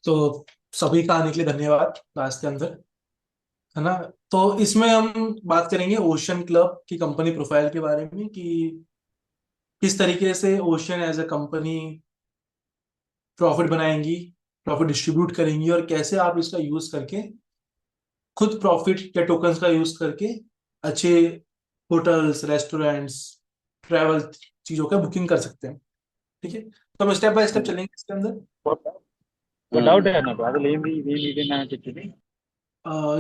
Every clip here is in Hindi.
तो सभी का आने के लिए धन्यवाद क्लास के अंदर, है ना। तो इसमें हम बात करेंगे ओशन क्लब की कंपनी प्रोफाइल के बारे में कि किस तरीके से Ocean as a company profit बनाएंगी, प्रॉफिट डिस्ट्रीब्यूट करेंगी, और कैसे आप इसका यूज करके खुद प्रॉफिट या टोकन्स का यूज करके अच्छे होटल्स, रेस्टोरेंट्स, ट्रैवल चीजों का बुकिंग कर सकते हैं। ठीक है, तो हम स्टेप बाय स्टेप चलेंगे इसके अंदर। Without any problem, we need an activity.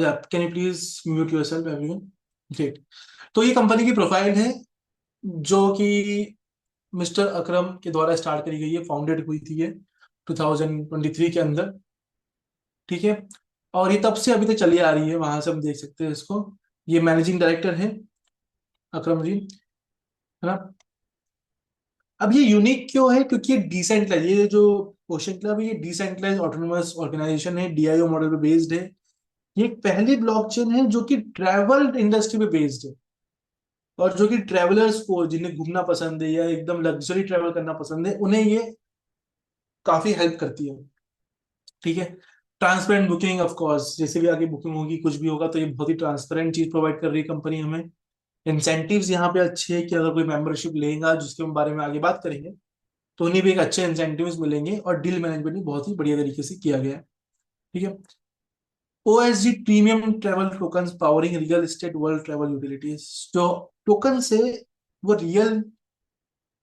या can you please mute yourself everyone. Great. तो ये कंपनी की प्रोफाइल है जो कि मिस्टर अकरम के द्वारा स्टार्ट करी गई है, फाउंडेड हुई थी ये 2023 के अंदर। ठीक है, और ये तब से अभी तक चली आ रही है, वहां से हम देख सकते हैं इसको। ये मैनेजिंग डायरेक्टर है अकरम जी, है ना। अब ये यूनिक क्यों है? क्योंकि ये डिसेंट्रलाइज, ये जो ओशन क्लब है ये डिसेंट्रलाइज ऑटोनोमस ऑर्गेनाइजेशन है, डीआईओ मॉडल पे बेस्ड है। ये एक पहली ब्लॉकचेन है जो कि ट्रैवल इंडस्ट्री पे बेस्ड है, और जो कि ट्रैवलर्स को, जिन्हें घूमना पसंद है या एकदम लग्जरी ट्रैवल करना पसंद है, उन्हें ये काफी हेल्प करती है। ठीक है, ट्रांसपेरेंट बुकिंग ऑफ कोर्स, जैसे भी आगे बुकिंग होगी कुछ भी होगा तो ये बहुत ही ट्रांसपेरेंट चीज प्रोवाइड कर रही है कंपनी हमें। इंसेंटिव्स यहाँ पे अच्छे है कि अगर कोई मेंबरशिप लेगा, जिसके हम बारे में आगे बात करेंगे, तो उन्हें भी एक अच्छे इंसेंटिव्स मिलेंगे, और डील मैनेजमेंट भी बहुत ही बढ़िया तरीके से किया गया है। ठीक है, OSG premium travel token powering real estate world travel utilities. जो टोकन से वो रियल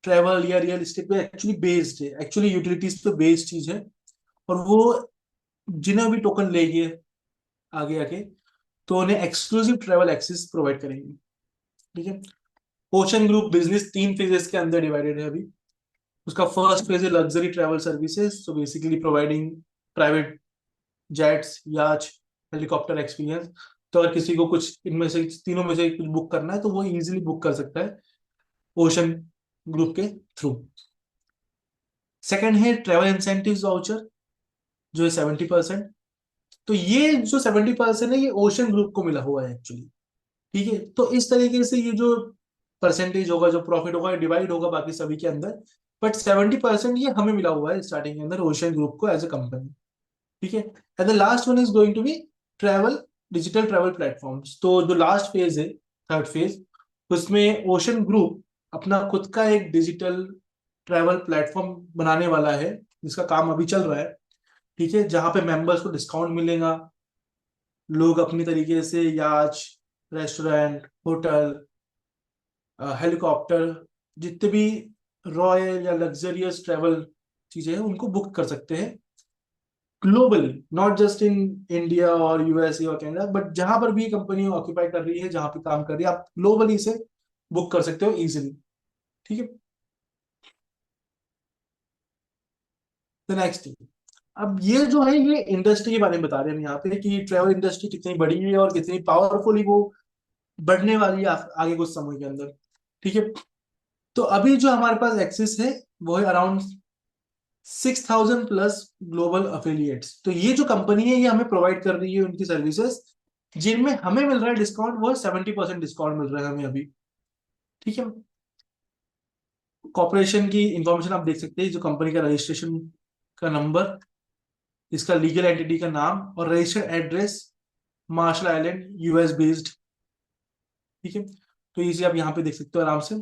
ट्रेवल या रियल एस्टेट पे एक्चुअली बेस्ड है, एक्चुअली यूटिलिटीज पे बेस्ड चीज है। और वो जिन्हें भी टोकन लेंगे आगे आके, तो उन्हें एक्सक्लूसिव ट्रेवल एक्सेस प्रोवाइड करेंगे। ठीक है, ओशन ग्रुप बिजनेस 3 फेजेस के अंदर डिवाइडेड है अभी। उसका फर्स्ट फेज है luxury travel services, so basically providing private jets, याच, हेलीकॉप्टर एक्सपीरियंस। तो अगर किसी को कुछ इनमें से तीनों में से कुछ बुक करना है तो वो इजीली बुक कर सकता है ओशन ग्रुप के थ्रू। सेकंड है ट्रैवल इंसेंटिव वाउचर, जो है 70%। तो ये जो 70% है ये ओशन ग्रुप को मिला हुआ है एक्चुअली। ठीक है, तो इस तरीके से ये जो परसेंटेज होगा, जो प्रॉफिट होगा, डिवाइड होगा बाकी सभी के अंदर। बट 70% ये हमें मिला हुआ है स्टार्टिंग के अंदर ओशन ग्रुप को एज अ कंपनी। ठीक है, and the last one is going to be travel, digital travel platforms. तो जो लास्ट फेज है, थर्ड फेज, उसमें ओशन ग्रुप अपना खुद का एक डिजिटल ट्रैवल प्लेटफॉर्म बनाने वाला है, जिसका काम अभी चल रहा है। ठीक है, जहां पे मेंबर्स को डिस्काउंट मिलेगा, लोग अपनी तरीके से याच, रेस्टोरेंट, होटल, हेलीकॉप्टर, जितने भी रॉयल या लग्जरियस ट्रैवल चीजें हैं उनको बुक कर सकते हैं globally, not just in India और यूएसए और कनाडा, बट जहां पर भी कंपनी ऑक्यूपाई कर रही है, जहां पे काम कर रही है, आप ग्लोबली इसे बुक कर सकते हो इजीली। ठीक है, द नेक्स्ट थिंग, अब ये जो है ये इंडस्ट्री के बारे में बता रहे हैं हम यहाँ पे कि ट्रैवल इंडस्ट्री कितनी बड़ी है और कितनी पावरफुली वो बढ़ने वाली है आगे कुछ समय के अंदर। ठीक है, तो अभी जो हमारे पास एक्सेस है वो है अराउंड 6,000 प्लस ग्लोबल अफिलिएट्स। तो ये जो कंपनी है ये हमें प्रोवाइड कर रही है उनकी सर्विसेज, जिनमें हमें मिल रहा है डिस्काउंट, वो 70% डिस्काउंट मिल रहा है हमें अभी। ठीक है, कॉर्पोरेशन की इंफॉर्मेशन आप देख सकते हैं, जो कंपनी का रजिस्ट्रेशन का नंबर, इसका लीगल एंटिटी का नाम और registered address, Marshall Island, US based. ठीक है, तो इसे आप यहाँ पे देख सकते हो आराम से।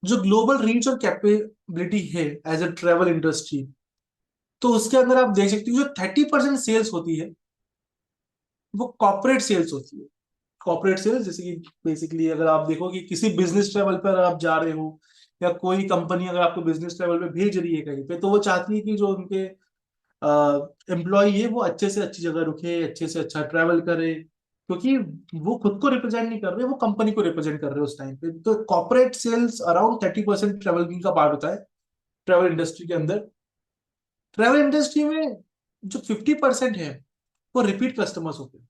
जो ग्लोबल रीच और कैपेबिलिटी है एज अ ट्रेवल इंडस्ट्री, तो उसके अंदर आप देख सकते हो जो 30% सेल्स होती है वो कॉर्पोरेट सेल्स होती है। कॉर्पोरेट सेल्स जैसे कि बेसिकली अगर आप देखो कि किसी बिजनेस ट्रैवल पर आप जा रहे हो, या कोई कंपनी अगर आपको बिजनेस ट्रैवल पे भेज रही है कहीं पे, तो वो चाहती है कि जो उनके एम्प्लॉय है वो अच्छे से अच्छी जगह रुके, अच्छे से अच्छा ट्रैवल करे, क्योंकि वो खुद को रिप्रेजेंट नहीं कर रहे, वो कंपनी को रिप्रेजेंट कर रहे हैं उस टाइम पे। तो कॉर्पोरेट सेल्स अराउंड 30% ट्रैवलिंग का पार्ट होता है ट्रैवल इंडस्ट्री के अंदर। ट्रैवल इंडस्ट्री में जो 50% है वो रिपीट कस्टमर्स होते हैं,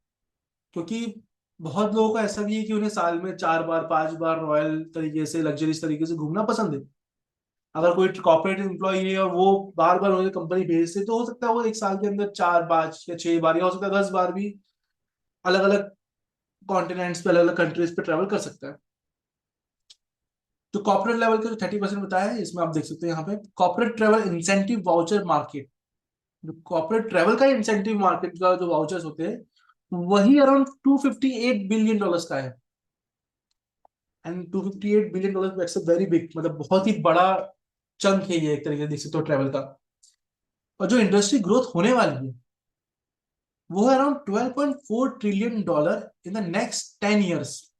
क्योंकि बहुत लोगों का ऐसा भी है कि उन्हें साल में 4 बार 5 बार रॉयल तरीके से, लग्जरियस तरीके से घूमना पसंद है। अगर कोई कॉर्पोरेट एम्प्लॉय है और वो बार बार उन्हें कंपनी भेजते, तो हो सकता है वो एक साल के अंदर 4 5 या 6 बार, या हो सकता है 10 बार भी अलग अलग कॉन्टिनेंट्स पे, अलग अलग कंट्रीज पे ट्रेवल कर सकता है। जो कॉर्पोरेट लेवल का जो 30% बताया है, इसमें आप देख सकते हैं यहाँ पे corporate travel incentive voucher market. जो कॉर्पोरेट ट्रेवल का इंसेंटिव मार्केट का जो वाउचर्स होते हैं, वही अराउंड $258 बिलियन का है। And $258 billion that's a very big, मतलब बहुत ही बड़ा चंक है ये, एक तरीके से देख सकते हो ट्रेवल का। और जो इंडस्ट्री ग्रोथ होने वाली है वो है around $12.4 trillion in the next 10 years.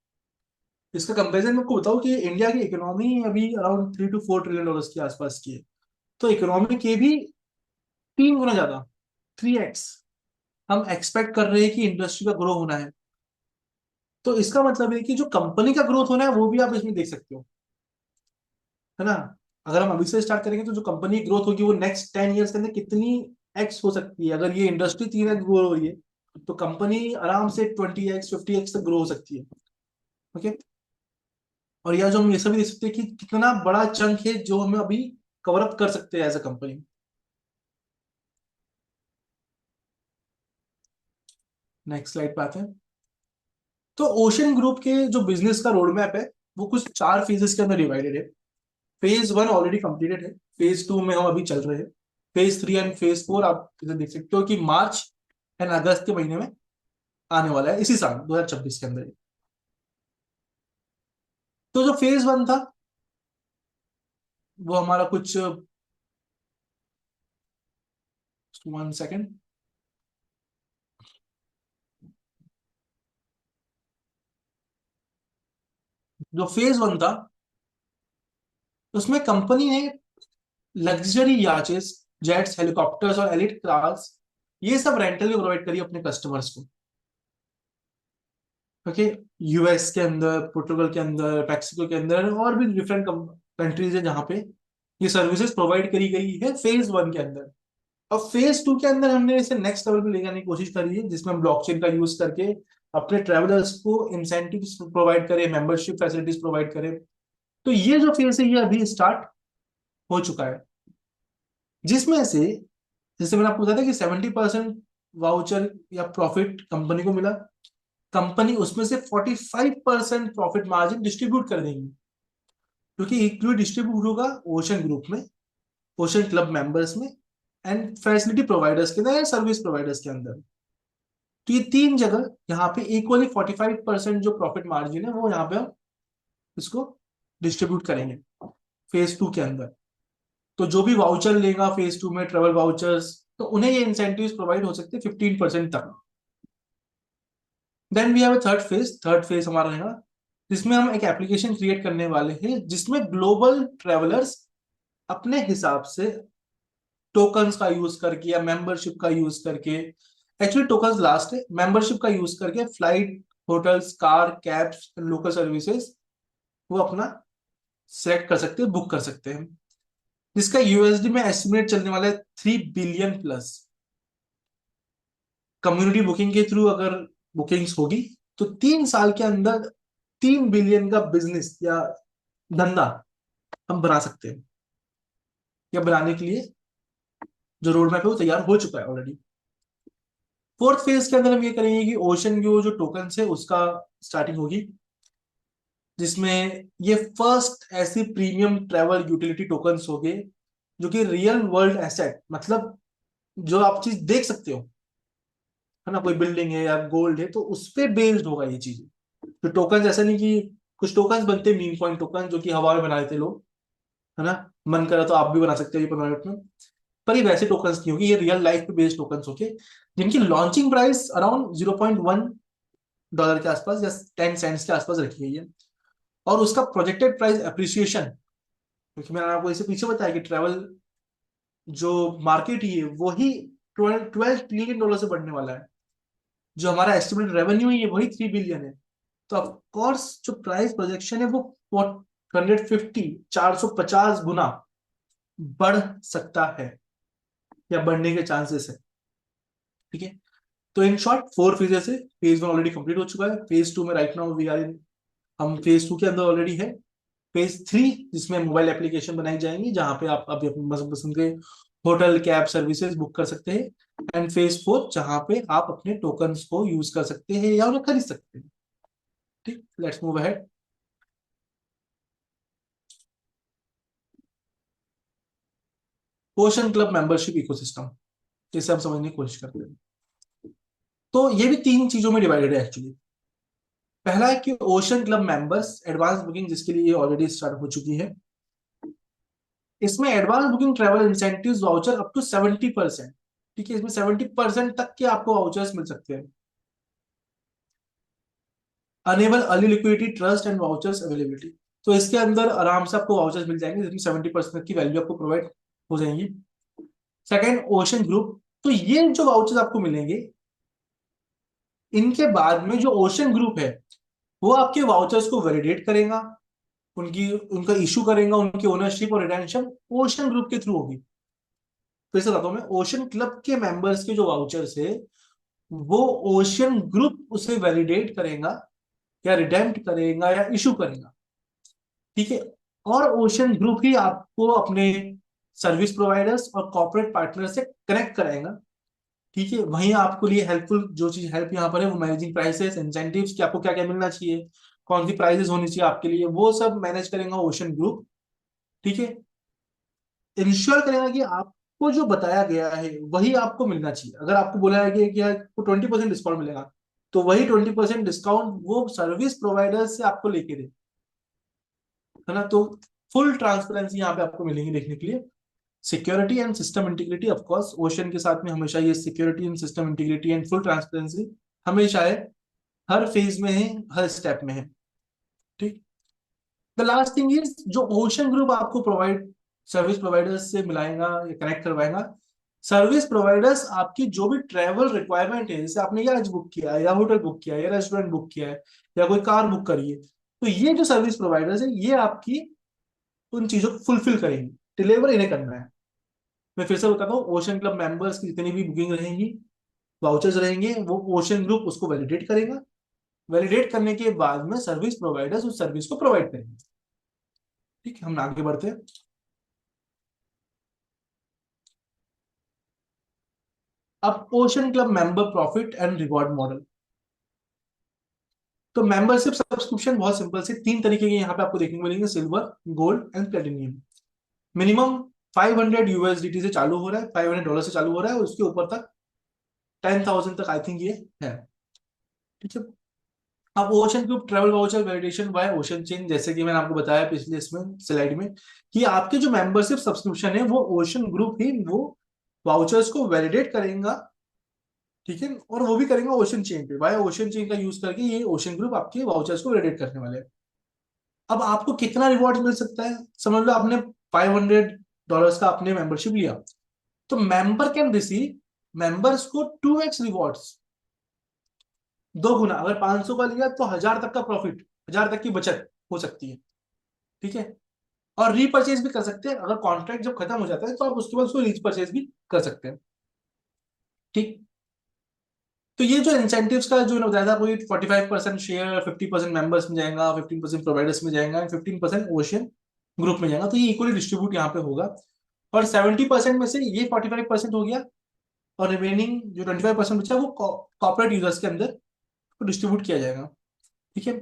इसका कंपेरिजन मैं आपको बताऊं कि इंडिया की इकोनॉमी अभी अराउंड $3 to 4 ट्रिलियन के आसपास की है। तो इकोनॉमी के भी 3 गुना ज्यादा, 3x हम एक्सपेक्ट कर रहे हैं कि इंडस्ट्री का ग्रो होना है। तो इसका मतलब है कि जो कंपनी का ग्रोथ होना है वो भी आप इसमें देख सकते हो, है ना। अगर हम अभी से स्टार्ट करेंगे तो जो कंपनी ग्रोथ होगी वो नेक्स्ट 10 ईयर्स के अंदर कितनी एक्स हो सकती है। अगर ये इंडस्ट्री 3x ग्रो हो रही है तो कंपनी आराम से 20x 50x तक ग्रो हो सकती है। ओके। और या जो हम ये सब भी देख सकते हैं कि कितना बड़ा चंक है जो हमें अभी कवर अप कर सकते हैं as a company. Next slide पे आते हैं। तो ओशन ग्रुप के जो बिजनेस का रोड मैप है वो कुछ 4 फेजेस के अंदर डिवाइडेड है। फेज 1 ऑलरेडी कंप्लीटेड है, फेज 2 में हम अभी चल रहे हैं, फेज 3 एंड फेज 4 आप इधर देख सकते हो कि मार्च एंड अगस्त के महीने में आने वाला है, इसी साल 2026 के अंदर ही। तो जो फेज 1 था वो हमारा कुछ 1 सेकेंड। जो फेज 1 था उसमें कंपनी ने लग्जरी याचेस, जेट्स, हेलीकॉप्टर्स और एलिट कार्स ये सब रेंटल में प्रोवाइड करी अपने कस्टमर्स को। ओके। यूएस के अंदर, पोर्टुगल के अंदर, मैक्सिको के अंदर और भी डिफरेंट कंट्रीज है जहां पे ये सर्विसेज प्रोवाइड करी गई है फेज 1 के अंदर। अब फेज 2 के अंदर हमने इसे नेक्स्ट लेवल पे ले जाने की कोशिश करी है, जिसमें हम ब्लॉकचेन का यूज करके अपने ट्रेवलर्स को इंसेंटिव्स प्रोवाइड करें, मेंबरशिप फैसिलिटीज प्रोवाइड करें। तो ये जो फेज है ये अभी स्टार्ट हो चुका है, जिसमें से जैसे मैंने आपको बताया था कि 70% वाउचर या प्रॉफिट कंपनी को मिला। कंपनी उसमें से 45% प्रॉफिट मार्जिन डिस्ट्रीब्यूट कर देंगी, क्योंकि इक्विटी डिस्ट्रीब्यूट होगा ओशन ग्रुप में, ओशन क्लब मेंबर्स में एंड फैसिलिटी प्रोवाइडर्स के अंदर या सर्विस प्रोवाइडर्स के अंदर। तो ये 3 जगह यहाँ पे इक्वली 45% जो प्रॉफिट मार्जिन है वो यहाँ पे हम इसको डिस्ट्रीब्यूट करेंगे फेज 2 के अंदर। तो जो भी वाउचर लेगा फेज 2 में ट्रेवल वाउचर्स, तो उन्हें ये इंसेंटिव प्रोवाइड हो सकते हैं 15% तक। Then we have a third phase हमारा रहेगा, जिसमें हम एक एप्लीकेशन क्रिएट करने वाले हैं जिसमें ग्लोबल ट्रेवलर्स अपने हिसाब से टोकन्स का यूज करके या मेंबरशिप का यूज करके, एक्चुअली टोकन्स लास्ट है, मेंबरशिप का यूज करके flight, hotels, car, cabs, local services वो अपना सेलेक्ट कर सकते हैं, बुक कर सकते हैं, जिसका यूएसडी में एस्टिमेट चलने वाला है 3 बिलियन प्लस। कम्युनिटी बुकिंग के थ्रू अगर बुकिंग्स होगी तो 3 साल के अंदर 3 बिलियन का बिजनेस या धंधा हम बना सकते हैं, या बनाने के लिए जो रोड मैप है वो तैयार हो चुका है ऑलरेडी। फोर्थ फेज के अंदर हम ये करेंगे कि ओशन व्यू जो टोकन है उसका स्टार्टिंग होगी, जिसमें ये फर्स्ट ऐसी प्रीमियम ट्रेवल यूटिलिटी टोकन्स होंगे जो कि रियल वर्ल्ड एसेट, मतलब जो आप चीज देख सकते हो, है ना, कोई बिल्डिंग है या गोल्ड है तो उस पे बेस्ड होगा ये चीज। तो टोकन ऐसा नहीं कि कुछ टोकन बनते हैं मीम पॉइंट टोकन जो कि हवा में बना देते लोग, है ना, मन करा तो आप भी बना सकते हो ये परमानेंट में। पर ये वैसे टोकन्स नहीं होगी, ये रियल लाइफ पे बेस्ड टोकन्स होके जिनकी लॉन्चिंग प्राइस अराउंड $0.1 के आसपास या 10 सेंट्स के आसपास रखी गई है। और उसका प्रोजेक्टेड प्राइस अप्रिसिएशन, क्योंकि मैंने आपको इसे पीछे बताया कि ट्रैवल जो मार्केट ही है वही 12 ट्रिलियन डॉलर से बढ़ने वाला है, जो हमारा एस्टिमेटेड रेवेन्यू ही है वही 3 बिलियन है। तो ऑफकोर्स जो प्राइस प्रोजेक्शन है वो 450 बढ़ सकता है या बढ़ने के चांसेस है। ठीक है। तो इन शॉर्ट 4 फेजेस है, फेज 1 ऑलरेडी कंप्लीट हो चुका है, फेज 2 में right now we are in, हम फेज 2 के अंदर ऑलरेडी है। फेज 3 जिसमें मोबाइल एप्लीकेशन बनाई जाएंगी जहां पे आप अभी अपनी पसंद के होटल कैब सर्विसेज बुक कर सकते हैं। एंड फेज 4 जहां पे आप अपने टोकन्स को यूज कर सकते हैं या उन्हें खरीद सकते हैं। ठीक, let's move ahead. Ocean club membership ecosystem, इसे हम समझने की कोशिश करते हैं। तो ये भी तीन चीजों में डिवाइडेड है एक्चुअली। पहला है कि Ocean Club members advance booking, जिसके लिए ऑलरेडी स्टार्ट हो चुकी है। इसमें advance booking travel incentive voucher up to 70%। ठीक है, इसमें 70% तक के आपको वाउचर्स मिल सकते हैं। Enable early liquidity trust and vouchers availability, तो इसके अंदर आराम से आपको वाउचर्स मिल जाएंगे जिसमें 70% की वैल्यू आपको प्रोवाइड हो जाएंगी। सेकेंड, ओशन ग्रुप, तो ये जो वाउचर्स आपको मिलेंगे, इनके बाद में जो ओशन ग्रुप है वो आपके वाउचर्स को वैलिडेट करेगा, उनकी उनका इशू करेगा, उनकी ओनरशिप और रिटेंशन ओशन ग्रुप के थ्रू होगी। फिर से बताता हूं मैं, ओशन क्लब के मेंबर्स के जो वाउचर्स है वो ओशन ग्रुप उसे वैलिडेट करेगा या रिडेम्प्ट करेगा या इशू करेगा। ठीक है, और ओशन ग्रुप ही आपको अपने सर्विस प्रोवाइडर्स और कॉर्पोरेट पार्टनर से कनेक्ट कराएगा। ठीक है, वहीं आपको लिए हेल्पफुल जो चीज हेल्प यहाँ पर है वो मैनेजिंग प्राइसेस, इंसेंटिव्स, कि आपको क्या क्या मिलना चाहिए, कौन सी प्राइसेस होनी चाहिए आपके लिए, वो सब मैनेज करेगा ओशन ग्रुप। ठीक है, इंश्योर करेगा कि आपको जो बताया गया है वही आपको मिलना चाहिए। अगर आपको बोला गया कि आपको 20% डिस्काउंट मिलेगा, तो वही 20% डिस्काउंट वो सर्विस प्रोवाइडर से आपको लेके दे, है ना। तो फुल ट्रांसपेरेंसी यहाँ पे आपको मिलेगी देखने के लिए। Security and system integrity, of course ocean के साथ में हमेशा ये security and system integrity and full transparency हमेशा है, हर फेज में है, हर स्टेप में है। ठीक, द लास्ट थिंग इज जो ओशन ग्रुप आपको प्रोवाइड सर्विस प्रोवाइडर्स से मिलाएगा या कनेक्ट करवाएगा, सर्विस प्रोवाइडर्स आपकी जो भी ट्रैवल रिक्वायरमेंट है, जैसे आपने यार बुक किया है या होटल बुक किया है या रेस्टोरेंट बुक किया है या कोई कार बुक करी है, तो ये जो सर्विस प्रोवाइडर्स है ये आपकी उन चीजों को फुलफिल करेंगे, डिलीवर इन्हें करना है। मैं फिर से बताता हूँ, ओशन क्लब मेंबर्स की जितनी भी बुकिंग रहेंगी, वाउचर्स रहेंगे, वो ओशन ग्रुप उसको वैलिडेट करेगा। वैलिडेट करने के बाद में सर्विस प्रोवाइडर्स उस सर्विस को प्रोवाइड करेंगे। ठीक है, हम आगे बढ़ते हैं। अब ocean club member profit and reward model. तो मेंबरशिप सब्सक्रिप्शन बहुत सिंपल से तीन तरीके के यहाँ पे आपको देखने को मिलेंगे, silver, gold and platinum. Minimum 500 USDT से चालू हो रहा है, $500 से चालू हो रहा है, और उसके ऊपर तक 10,000 तक आई थिंक ये है। ठीक है, अब Ocean Group travel voucher validation by Ocean Chain, जैसे कि मैंने आपको बताया पिछले इसमें स्लाइड में, कि आपके जो मेंबरशिप सब्सक्रिप्शन है वो ओशन ग्रुप ही वो वाउचर्स को वैलिडेट करेगा। ठीक है, और वो भी करेंगे ओशन चेन पे, बाय ओशन चेन का यूज करके ये ओशन ग्रुप आपके वाउचर्स को वैलिडेट करने वाले हैं। अब आपको कितना रिवॉर्ड मिल सकता है, समझ लो आपने $500 का आपने मेंबरशिप लिया, तो मेंबर कैन रिसीव, मेंबर्स को 2x रिवॉर्ड्स, दो गुना। अगर 500 का लिया तो 1000 तक का प्रॉफिट, 1000 तक की बचत हो सकती है। ठीक है, और रीपरचेज भी कर सकते हैं, अगर कॉन्ट्रैक्ट जब खत्म हो जाता है तो आप उसके बाद उसको रीपरचेज भी कर सकते हैं। ठीक, तो ये जो इंसेंटिव्स का जो बताया था, कोई 45% शेयर, 50% मेंबर्स में जाएगा, 15% प्रोवाइडर्स में जाएगा, 15% ओशन ग्रुप में जाएगा, तो ये इक्वली डिस्ट्रीब्यूट यहाँ पे होगा। और 70% में से ये 45% हो गया, और रिमेनिंग जो 25% बचा वो कॉर्पोरेट यूजर्स के अंदर डिस्ट्रीब्यूट किया जाएगा। ठीक है,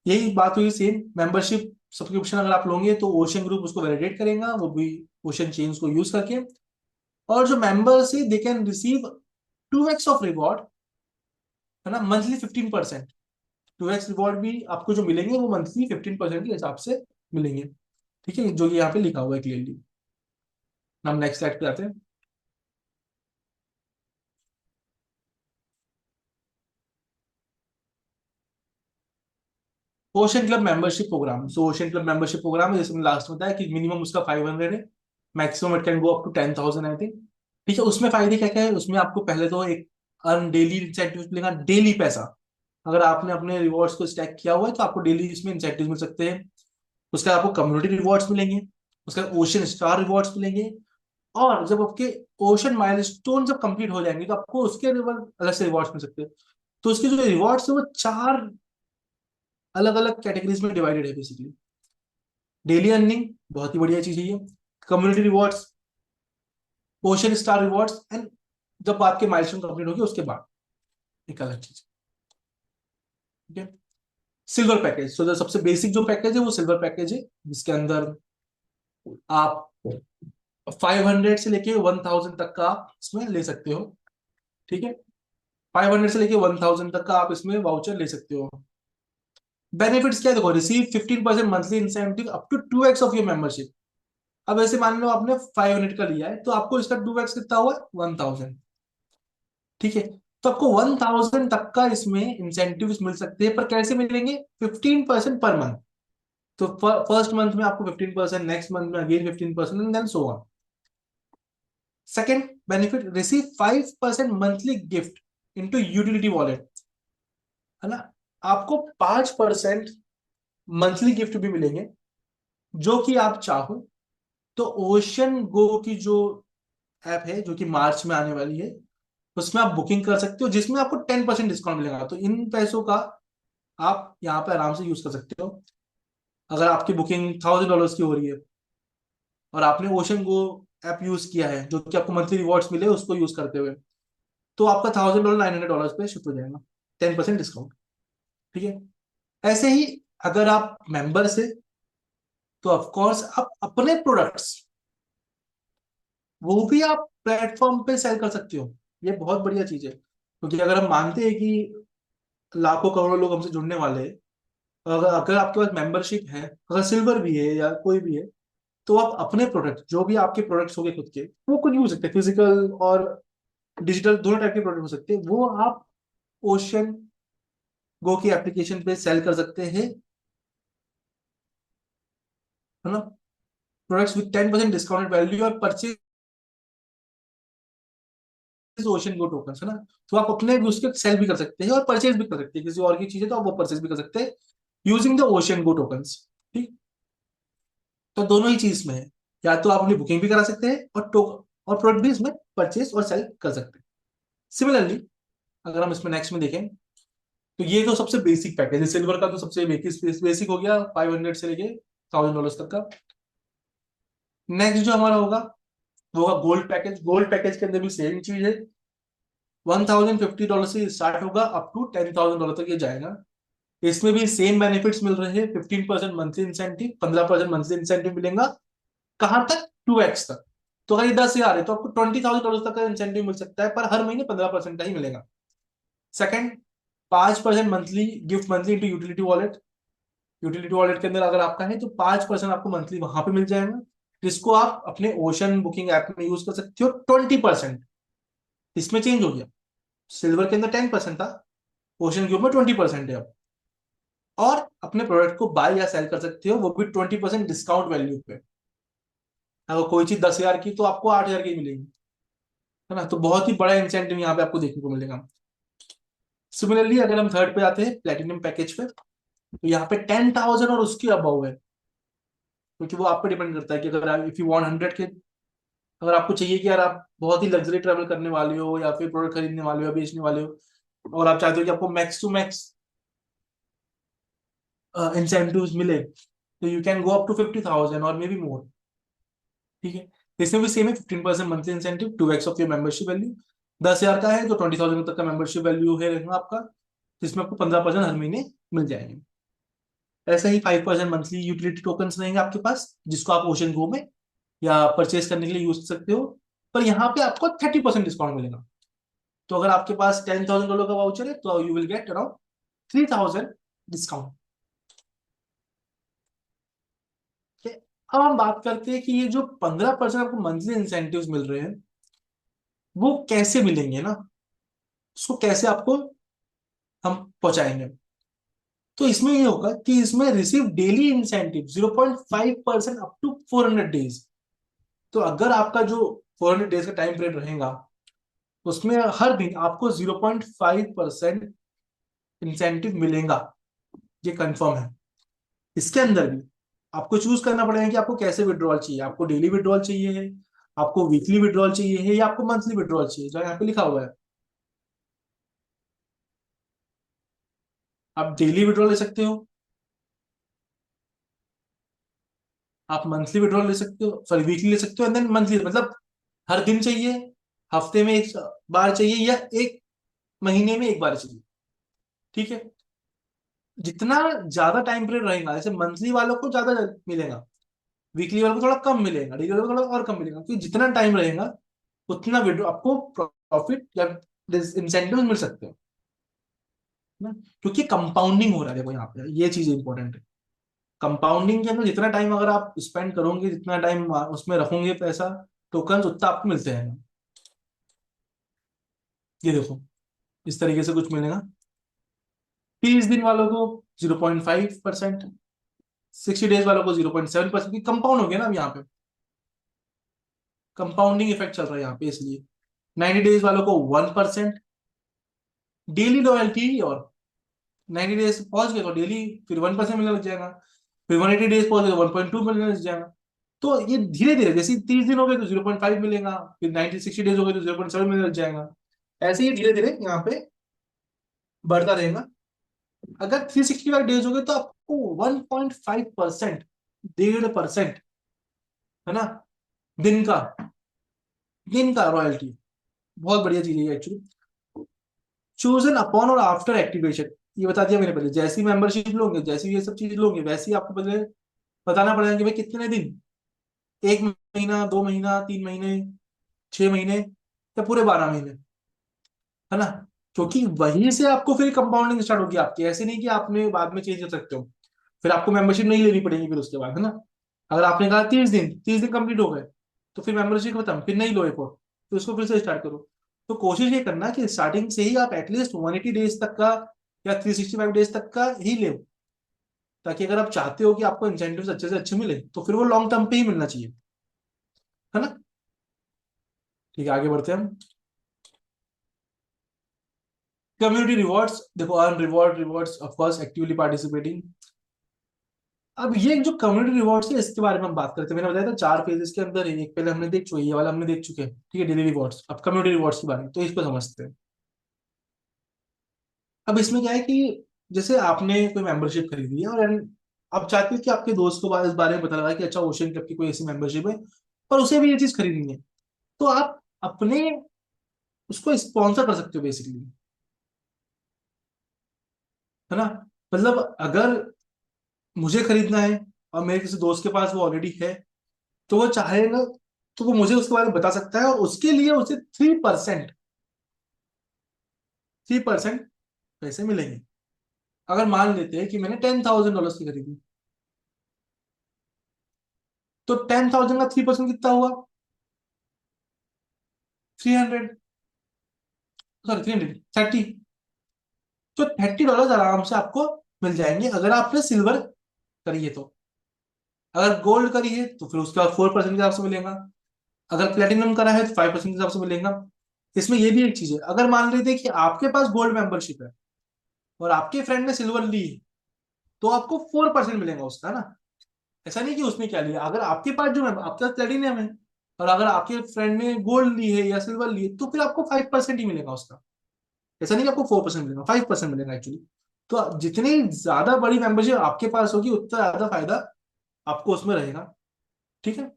यही बात हुई सेम मेंबरशिप सब्सक्रिप्शन अगर आप लोगे तो ओशन ग्रुप उसको वैलिडेट करेगा, वो भी ओशन चेन्स को यूज करके। और जो मेंबर्स है they can receive 2x of reward, है ना, मंथली 15%। 2x रिवॉर्ड भी आपको जो मिलेंगे वो मंथली 15% के हिसाब से मिलेंगे। ठीक है, जो कि यहाँ पे लिखा हुआ है क्लियरली। हम नेक्स्ट स्लाइड पे आते हैं। ओशन क्लब मेंबरशिप प्रोग्राम, सो ओशन क्लब मेंबरशिप प्रोग्राम है, जैसे मैंने लास्ट में बताया कि मिनिमम उसका 500 है, maximum it can go up to 10,000 I think. ठीक है, उसमें फायदे क्या क्या है, उसमें आपको पहले तो एक अर्न डेली इंसेंटिव मिलेगा, डेली पैसा। अगर आपने अपने रिवॉर्ड्स को स्टैक किया हुआ है तो आपको डेली इसमें इंसेंटिव मिल सकते हैं। उसके बाद आपको कम्युनिटी रिवॉर्ड्स मिलेंगे, उसके बाद ओशन स्टार रिवॉर्ड्स मिलेंगे, और जब आपके ओशन माइलस्टोन जब कंप्लीट हो जाएंगे तो आपको उसके अलग से रिवॉर्ड्स मिल सकते हैं। तो उसके जो रिवॉर्ड्स है वो चार अलग अलग कैटेगरीज में डिवाइडेड है बेसिकली। डेली अर्निंग, बहुत ही बढ़िया चीज है ये। Community rewards, ocean star rewards, and जब आपके माइलस्टोन कंप्लीट होगी उसके बाद एक अलग चीज। ठीक है, सिल्वर पैकेज, सो जो सबसे बेसिक जो पैकेज है वो सिल्वर पैकेज है, जिसके अंदर आप 500 से लेके 1000 तक का आप इसमें ले सकते हो। ठीक है, 500 से लेके 1000 तक का आप इसमें वाउचर ले सकते हो। बेनिफिट्स क्या है, देखो, receive 15% monthly incentive up to 2x of your membership. अब ऐसे मान लो आपने 500 का लिया है, तो आपको इसका 2x कितना हुआ, 1000। ठीक है, तो आपको 1000 तक का इसमें इंसेंटिव मिल सकते हैं, पर कैसे मिलेंगे, 15% पर मंथ। तो फर्स्ट मंथ में आपको 15%, नेक्स्ट मंथ में again 15%, and then so on. Second benefit, receive 5% monthly gift into utility wallet, है ना। आपको 5% मंथली गिफ्ट भी मिलेंगे, जो कि आप चाहो तो ओशन गो की जो ऐप है, जो कि मार्च में आने वाली है, उसमें आप बुकिंग कर सकते हो, जिसमें आपको 10% डिस्काउंट मिलेगा। तो इन पैसों का आप यहाँ पे आराम से यूज कर सकते हो। अगर आपकी बुकिंग $1000 की हो रही है और आपने ओशन गो ऐप यूज किया है, जो कि आपको मंथली रिवॉर्ड्स मिले उसको यूज करते हुए, तो आपका $1000 $900 पे शिफ्ट हो जाएगा, 10% डिस्काउंट। ठीक है, ऐसे ही अगर आप मेंबर से, तो ऑफकोर्स आप अपने प्रोडक्ट्स वो भी आप प्लेटफॉर्म पे सेल कर सकते हो। ये बहुत बढ़िया चीज है, क्योंकि अगर हम मानते हैं कि लाखों करोड़ों लोग हमसे जुड़ने वाले हैं, अगर अगर आपके पास मेंबरशिप है, अगर सिल्वर भी है या कोई भी है, तो आप अपने प्रोडक्ट, जो भी आपके प्रोडक्ट्स हो गए खुद के, वो कुछ भी हो सकते हैं, फिजिकल और डिजिटल दोनों टाइप के प्रोडक्ट हो सकते हैं, वो आप ओशन गो की एप्लीकेशन पे सेल कर सकते हैं, है ना। प्रोडक्ट्स विद 10% डिस्काउंटेड वैल्यू और परचेज ओशन गो टोकन, है ना। तो आप अपने भी उसके सेल भी कर सकते हैं और परचेज भी कर सकते हैं, किसी और की चीजें तो आप वो परचेज भी कर सकते हैं using the ocean go tokens. ठीक, तो दोनों ही चीज में है, या तो आप अपनी बुकिंग भी करा सकते हैं और और प्रोडक्ट भी इसमें परचेज और सेल कर सकते हैं। सिमिलरली अगर हम इसमें नेक्स्ट में देखें, तो ये तो सबसे बेसिक पैकेज है, सिल्वर का तो सबसे बेसिक बेसिक हो गया, 500 से लेके $1000 तक का। नेक्स्ट जो हमारा होगा वो होगा गोल्ड पैकेज। गोल्ड पैकेज के अंदर भी सेम चीज है, $1050 से स्टार्ट होगा अप टू $10,000 तक ये जाएगा। इसमें भी सेम बेनिफिट्स मिल रहे हैं, 15% मंथली इंसेंटिव, 15% मंथली इंसेंटिव मिलेगा। कहां तक, 2x तक। तो अगर ये 10,000 है तो आपको $20,000 तक का इंसेंटिव मिल सकता है, पर हर महीने 15% का ही मिलेगा। Second, 5% monthly gift monthly into utility wallet. Utility wallet के अंदर अगर आपका है तो 5% आपको मंथली वहां पे मिल जाएगा, जिसको आप अपने ओशन बुकिंग ऐप में यूज कर सकते हो। 20% इसमें चेंज हो गया, सिल्वर के अंदर 10% था, ओशन क्यूब में 20% है अब। और अपने प्रोडक्ट को बाय या सेल कर सकते हो, वो भी 20% डिस्काउंट वैल्यू पे। अगर कोई चीज 10,000 की तो आपको 8,000 की मिलेगी, है ना। तो बहुत ही बड़ा इंसेंटिव यहाँ पे आपको देखने को मिलेगा। सिमिलरली अगर हम थर्ड पे आते हैं, प्लेटिनम पैकेज पे, तो यहाँ पे 10,000 और उसके अबव है, क्योंकि वो आप पे डिपेंड करता है कि अगर आप इफ यू वांट 100 के, अगर आपको चाहिए कि यार आप बहुत ही लग्जरी ट्रैवल करने वाले हो, या फिर प्रोडक्ट खरीदने वाले हो या बेचने वाले हो, और आप चाहते हो कि आपको मैक्स टू मैक्स इंसेंटिव्स मिले, तो you can go up to 50,000 और मे बी मोर। ठीक है, इसमें भी सेम है, 15% monthly incentive, 2x of your membership value. 10,000 का है तो 20,000 तक का मेंबरशिप वैल्यू है रहेगा आपका, जिसमें आपको 15% हर महीने मिल जाएंगे। ऐसा ही 5% मंथली यूटिलिटी टोकन रहेंगे आपके पास, जिसको आप ओशन गो में या परचेज करने के लिए यूज कर सकते हो, पर यहाँ पे आपको 30% डिस्काउंट मिलेगा। तो अगर आपके पास $10,000 का वाउचर है तो you will get around 3,000 discount. अब हम बात करते हैं कि ये जो 15% आपको मंथली इंसेंटिव मिल रहे हैं, वो कैसे मिलेंगे ना, उसको कैसे आपको हम पहुंचाएंगे। तो इसमें ये होगा कि इसमें receive daily incentive 0.5% up to 400 days. तो अगर आपका जो 400 डेज का टाइम पीरियड रहेगा, तो उसमें हर दिन आपको 0.5% इंसेंटिव मिलेगा, ये कंफर्म है। इसके अंदर भी आपको चूज करना पड़ेगा कि आपको कैसे विड्रॉल चाहिए, आपको डेली विड्रॉल चाहिए है, आपको वीकली विड्रॉल चाहिए है, या आपको मंथली विड्रॉल चाहिए, जो यहाँ पे लिखा हुआ है। आप डेली विड्रॉल ले सकते हो, आप मंथली विड्रॉल ले सकते हो, सॉरी वीकली ले सकते हो, एंड देन मंथली, मतलब हर दिन चाहिए, हफ्ते में एक बार चाहिए, या एक महीने में एक बार चाहिए। ठीक है, जितना ज्यादा टाइम पीरियड रहेगा, जैसे मंथली वालों को ज्यादा मिलेगा, वीकली वाले को थोड़ा कम मिलेगा, डेली वाले को थोड़ा और कम मिलेगा, क्योंकि जितना टाइम रहेगा उतना विड्रॉ आपको प्रॉफिट या इंसेंटिव मिल सकते हैं ना, क्योंकि कंपाउंडिंग हो रहा है। देखो यहाँ पे ये चीज इंपॉर्टेंट है, कंपाउंडिंग के अंदर जितना टाइम अगर आप स्पेंड करोगे, जितना टाइम उसमें रखोगे पैसा टोकन, उतना आपको मिलते हैं। ये देखो इस तरीके से कुछ मिलेगा। 30 दिन वालों को 0.5%, 60 डेज वालों को 0.7%, कंपाउंड हो गया ना अब यहाँ पे, कंपाउंडिंग इफेक्ट चल रहा है यहाँ पे, इसलिए 90 डेज वालों को 1%। डेली लॉयल्टी, और 90 डेज पहुंच गए तो डेली फिर 1% मिलने लग जाएगा, फिर 180 डेज पहुंच गए तो 1.2 मिलने लग जाएगा। तो ये धीरे धीरे, जैसे 30 दिन हो गए तो 0.5 मिलेगा, फिर 60 डेज हो गए तो 0.7 मिलने लग जाएगा। ऐसे ही धीरे धीरे यहाँ पे बढ़ता रहेगा। अगर 365 डेज हो गए तो आपको 1.5%, 1.5%, है ना, दिन का, दिन का रॉयल्टी। बहुत बढ़िया चीज है एक्चुअली। चूजन अपॉन और आफ्टर एक्टिवेशन, ये बता दिया मैंने पहले, जैसी मेंबरशिप लोगे, जैसी ये सब चीज लोगे, वैसे ही आपको पहले बताना पड़ेगा कि भाई कितने दिन, 1 महीना, 2 महीना, 3 महीने, 6 महीने, या पूरे 12 महीने, है ना, क्योंकि वहीं से आपको फिर कंपाउंडिंग स्टार्ट होगी आपकी। ऐसे नहीं कि आपने बाद में चेंज कर सकते हो, फिर आपको मेंबरशिप नहीं लेनी पड़ेगी फिर उसके बाद, है ना। अगर आपने कहा 30 दिन, 30 दिन कंप्लीट हो गए, तो फिर मेंबरशिप खत्म, फिर नहीं लो एक और, तो उसको फिर से स्टार्ट करो। तो कोशिश ये करना कि स्टार्टिंग से ही आप एटलीस्ट 180 डेज तक का या 365 डेज तक का ही ले, ताकि अगर आप चाहते हो कि आपको इंसेंटिव अच्छे से अच्छे मिले, तो फिर वो लॉन्ग टर्म पे ही मिलना चाहिए, है ना। ठीक है, आगे बढ़ते हैं हम। कम्युनिटी रिवॉर्ड्स, देखो earn reward, rewards of course actively participating. अब ये जो कम्युनिटी रिवॉर्ड्स है, इसके बारे में हम बात करते हैं। मैंने बताया था 4 फेजेस के अंदर है, एक पहले हमने देख चुके, ये वाला हमने देख चुके हैं, ठीक है, डेली रिवॉर्ड्स। अब कम्युनिटी रिवॉर्ड्स के बारे में, तो इसको समझते हैं। अब इसमें क्या है कि जैसे आपने कोई मेंबरशिप खरीदी है, और आप चाहते हो कि आपके दोस्त को इस बारे में पता लगा कि अच्छा ओशन क्लब की कोई ऐसी मेंबरशिप है, और उसे भी ये चीज खरीदनी है, तो आप अपने उसको स्पॉन्सर कर सकते हो बेसिकली, है ना। मतलब अगर मुझे खरीदना है और मेरे किसी दोस्त के पास वो ऑलरेडी है, तो वो चाहेगा तो वो मुझे उसके बारे में बता सकता है, और उसके लिए उसे 3%, 3% पैसे मिलेंगे। अगर मान लेते हैं कि मैंने $10,000 की खरीदी, तो 10,000 का 3% कितना हुआ, 300, सॉरी 330, तो $30 आराम से आपको मिल जाएंगे अगर आपने सिल्वर करी है तो। अगर गोल्ड करी है तो फिर उसके बाद 4% के हिसाब से मिलेगा, अगर प्लेटिनम करा है तो 5% के हिसाब से मिलेगा। इसमें ये भी एक चीज है, अगर मान लेते हैं कि आपके पास गोल्ड मेंबरशिप है और आपके फ्रेंड ने सिल्वर ली, तो आपको 4% मिलेगा उसका, है ना। ऐसा नहीं कि उसने क्या लिया, अगर आपके पास जो है, आपके पास प्लेटिनियम है, और अगर आपके फ्रेंड ने गोल्ड ली है या सिल्वर ली है, तो फिर आपको 5% ही मिलेगा उसका। ऐसा नहीं कि आपको 4% मिलेगा, 5% मिलेगा एक्चुअली। तो जितनी ज्यादा बड़ी मेंबरशिप आपके पास होगी, उतना ज्यादा फायदा आपको उसमें रहेगा, ठीक है।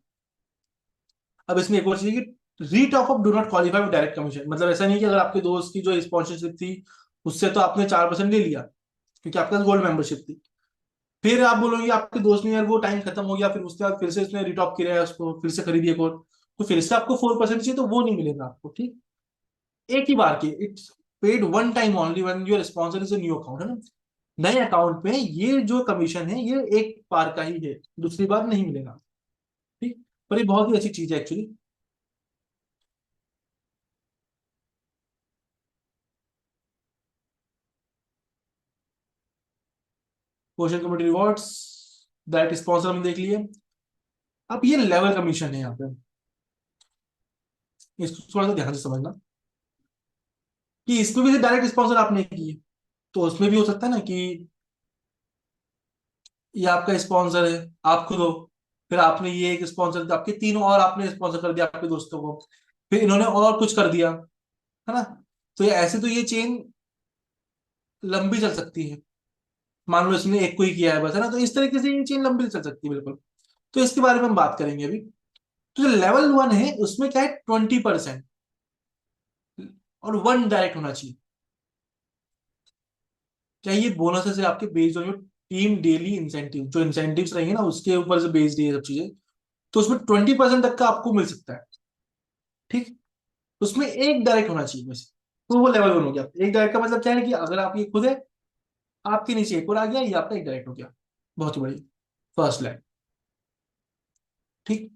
अब इसमें एक और चीज कि retop up do not qualify with direct commission, मतलब ऐसा नहीं कि अगर आपके दोस्त की जो स्पॉन्सरशिप थी उससे तो आपने 4% ले लिया क्योंकि आपके पास गोल्ड मेंबरशिप थी, फिर आप बोलोगे आपके दोस्त ने यार वो टाइम खत्म हो गया, फिर उसके बाद फिर से उसने रिटॉप किया है, उसको फिर से खरीदी एक और, तो फिर से आपको 4% चाहिए, तो वो नहीं मिलेगा आपको, ठीक। एक ही बार की, it's paid one time only when your sponsor is a new account, है ना। नए अकाउंट पे ये जो कमीशन है ये एक बार का ही है, दूसरी बार नहीं मिलेगा, ठीक। पर ये बहुत ही अच्छी चीज है actually. Question community rewards, that sponsor हमने देख लिए। अब ये लेवल कमीशन है यहाँ पे, इसको थोड़ा सा ध्यान से समझना, कि इसमें भी डायरेक्ट स्पॉन्सर आपने की है, तो उसमें भी हो सकता है ना कि ये आपका स्पॉन्सर है, आप खुद हो, फिर आपने ये एक स्पॉन्सर, आपके तीनों और आपने स्पॉन्सर कर दिया आपके दोस्तों को, फिर इन्होंने और कुछ कर दिया, है ना। तो ये ऐसे तो ये चेन लंबी चल सकती है। मान लो इसने एक को ही किया है बस, है ना, तो इस तरीके से ये चेन लंबी चल सकती है बिल्कुल। तो इसके बारे में हम बात करेंगे अभी। तो जो लेवल 1 है उसमें क्या है, 20%, और 1 डायरेक्ट होना चाहिए। क्या ये बोनस है आपके based on your team daily incentive, जो इंसेंटिव्स रहेंगे ना उसके ऊपर से बेस्ड ये सब चीजें। तो उसमें 20% तक का आपको मिल सकता है। ठीक, उसमें एक डायरेक्ट होना चाहिए वैसे। तो वो लेवल 1 हो गया। एक डायरेक्ट का मतलब क्या है कि अगर आप ये खुद है, आपके नीचे एक और आ गया, ये आपका एक डायरेक्ट हो गया। बहुत ही बढ़िया, फर्स्ट लाइन। ठीक,